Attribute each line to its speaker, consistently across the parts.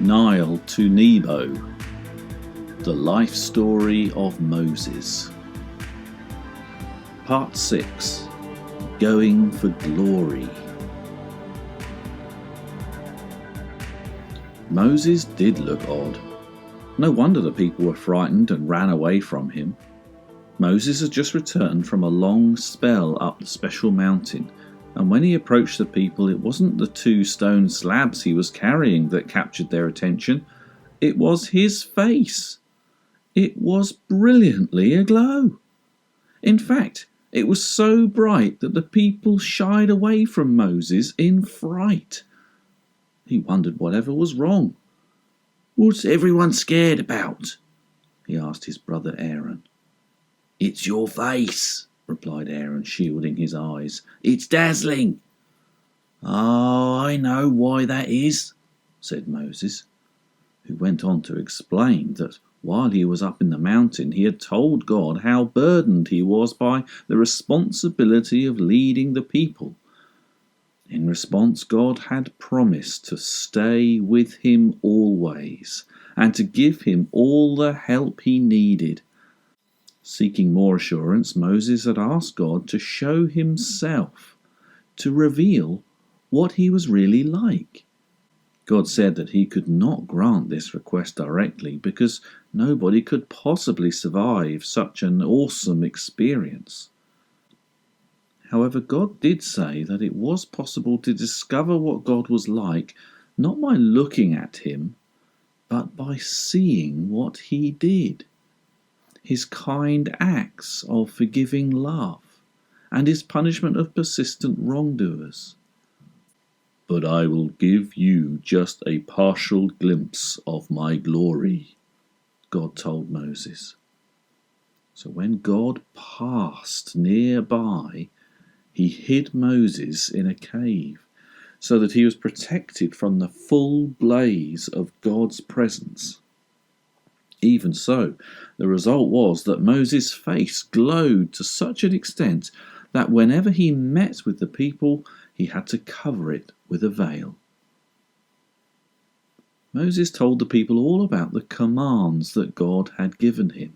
Speaker 1: Nile to Nebo, the life story of Moses. Part 6, Going for Glory. Moses did look odd. No wonder the people were frightened and ran away from him. Moses had just returned from a long spell up the special mountain, and when he approached the people, it wasn't the 2 stone slabs he was carrying that captured their attention. It was his face. It was brilliantly aglow. In fact, it was so bright that the people shied away from Moses in fright. He wondered whatever was wrong. "What's everyone scared about?" he asked his brother Aaron. "It's your face," replied Aaron, shielding his eyes. "It's dazzling." "Oh, I know why that is," said Moses, who went on to explain that while he was up in the mountain, he had told God how burdened he was by the responsibility of leading the people. In response, God had promised to stay with him always and to give him all the help he needed. Seeking more assurance, Moses had asked God to show himself, to reveal what he was really like. God said that he could not grant this request directly because nobody could possibly survive such an awesome experience. However, God did say that it was possible to discover what God was like not by looking at him, but by seeing what he did. His kind acts of forgiving love, and his punishment of persistent wrongdoers. "But I will give you just a partial glimpse of my glory," God told Moses. So when God passed nearby, he hid Moses in a cave so that he was protected from the full blaze of God's presence. Even so, the result was that Moses' face glowed to such an extent that whenever he met with the people, he had to cover it with a veil. Moses told the people all about the commands that God had given him,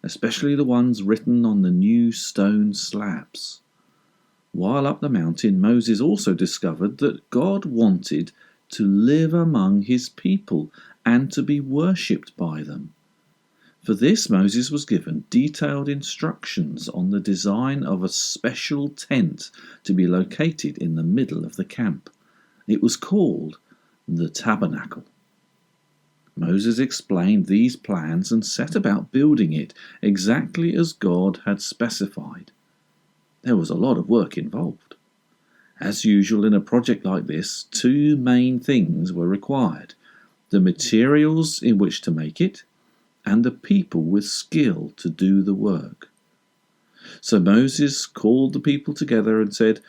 Speaker 1: especially the ones written on the new stone slabs. While up the mountain, Moses also discovered that God wanted to live among his people and to be worshipped by them. For this, Moses was given detailed instructions on the design of a special tent to be located in the middle of the camp. It was called the tabernacle. Moses explained these plans and set about building it exactly as God had specified. There was a lot of work involved. As usual in a project like this, 2 main things were required: the materials in which to make it, and the people with skill to do the work. So Moses called the people together and said,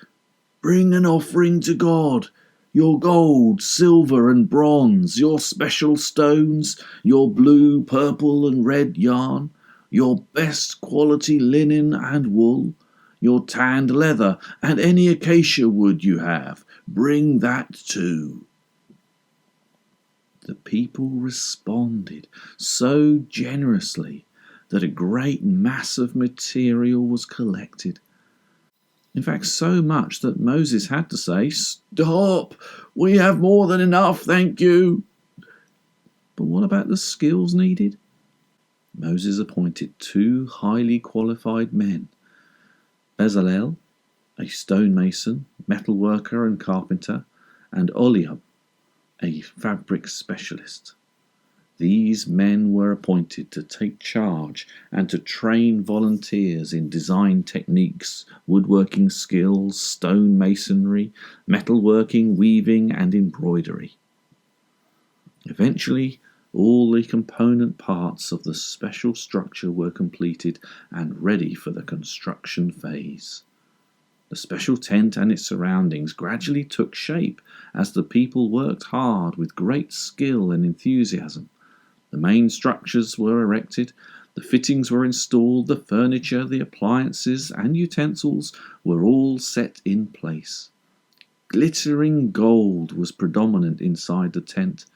Speaker 1: "Bring an offering to God, your gold, silver and bronze, your special stones, your blue, purple and red yarn, your best quality linen and wool, your tanned leather and any acacia wood you have. Bring that too." The people responded so generously that a great mass of material was collected. In fact, so much that Moses had to say, "Stop! We have more than enough, thank you." But what about the skills needed? Moses appointed 2 highly qualified men: Bezalel, a stonemason, metal worker and carpenter, and Oliab, a fabric specialist. These men were appointed to take charge and to train volunteers in design techniques, woodworking skills, stone masonry, metalworking, weaving and embroidery. Eventually, all the component parts of the special structure were completed and ready for the construction phase. The special tent and its surroundings gradually took shape as the people worked hard with great skill and enthusiasm. The main structures were erected, the fittings were installed, the furniture, the appliances and utensils were all set in place. Glittering gold was predominant inside the tent,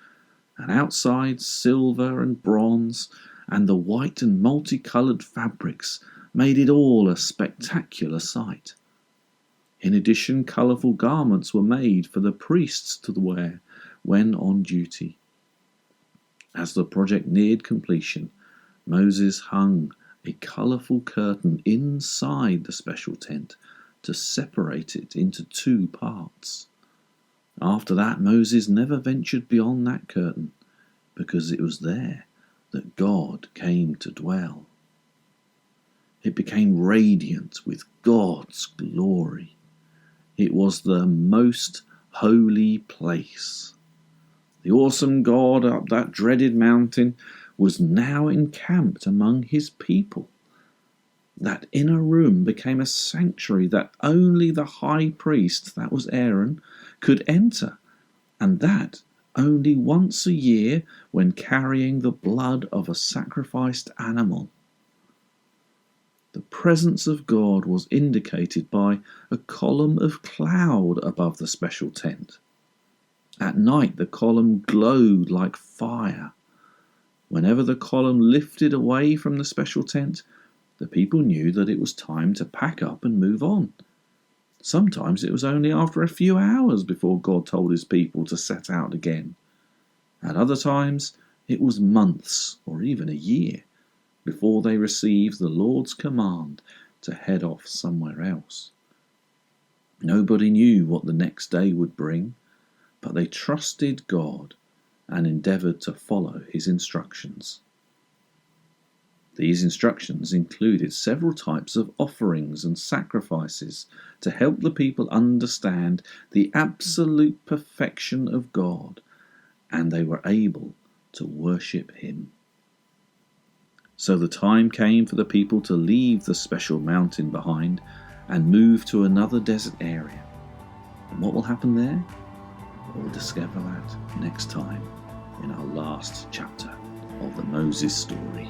Speaker 1: and outside silver and bronze and the white and multicoloured fabrics made it all a spectacular sight. In addition, colourful garments were made for the priests to wear when on duty. As the project neared completion, Moses hung a colourful curtain inside the special tent to separate it into two parts. After that, Moses never ventured beyond that curtain, because it was there that God came to dwell. It became radiant with God's glory. It was the most holy place. The awesome God up that dreaded mountain was now encamped among his people. That inner room became a sanctuary that only the high priest, that was Aaron, could enter, and that only once a year when carrying the blood of a sacrificed animal. The presence of God was indicated by a column of cloud above the special tent. At night the column glowed like fire. Whenever the column lifted away from the special tent, the people knew that it was time to pack up and move on. Sometimes it was only after a few hours before God told his people to set out again. At other times it was months or even a year before they received the Lord's command to head off somewhere else. Nobody knew what the next day would bring, but they trusted God and endeavoured to follow his instructions. These instructions included several types of offerings and sacrifices to help the people understand the absolute perfection of God, and they were able to worship him. So the time came for the people to leave the special mountain behind and move to another desert area. And what will happen there? We'll discover that next time in our last chapter of the Moses story.